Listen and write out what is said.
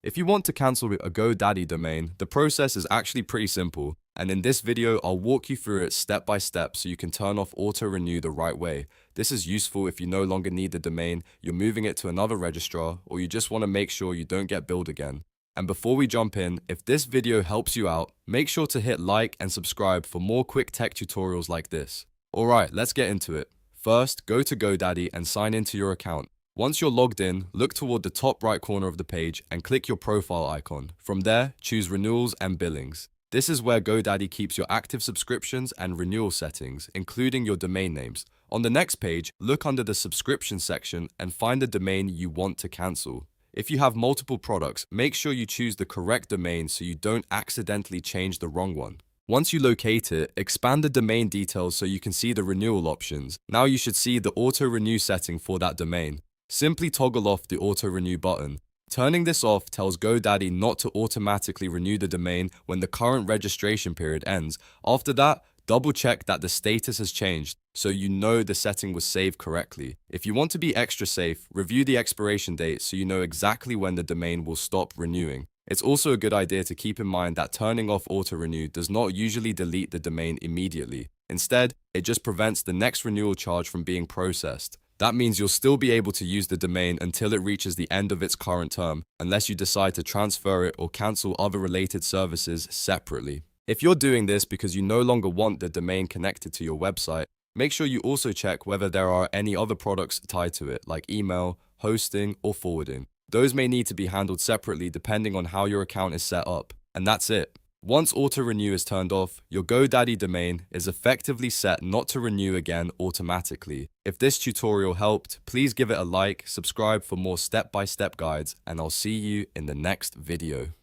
If you want to cancel a GoDaddy domain, the process is actually pretty simple, and in this video I'll walk you through it step by step so you can turn off auto-renew the right way. This is useful if you no longer need the domain, you're moving it to another registrar, or you just want to make sure you don't get billed again. And before we jump in, if this video helps you out, make sure to hit like and subscribe for more quick tech tutorials like this. Alright, let's get into it. First, go to GoDaddy and sign into your account. Once you're logged in, look toward the top right corner of the page and click your profile icon. From there, choose Renewals and Billings. This is where GoDaddy keeps your active subscriptions and renewal settings, including your domain names. On the next page, look under the subscription section and find the domain you want to cancel. If you have multiple products, make sure you choose the correct domain so you don't accidentally change the wrong one. Once you locate it, expand the domain details so you can see the renewal options. Now you should see the auto-renew setting for that domain. Simply toggle off the auto-renew button. Turning this off tells GoDaddy not to automatically renew the domain when the current registration period ends. After that, double check that the status has changed so you know the setting was saved correctly. If you want to be extra safe, review the expiration date so you know exactly when the domain will stop renewing. It's also a good idea to keep in mind that turning off auto-renew does not usually delete the domain immediately. Instead, it just prevents the next renewal charge from being processed. That means you'll still be able to use the domain until it reaches the end of its current term, unless you decide to transfer it or cancel other related services separately. If you're doing this because you no longer want the domain connected to your website, make sure you also check whether there are any other products tied to it, like email, hosting, or forwarding. Those may need to be handled separately depending on how your account is set up. And that's it. Once auto-renew is turned off, your GoDaddy domain is effectively set not to renew again automatically. If this tutorial helped, please give it a like, subscribe for more step-by-step guides, and I'll see you in the next video.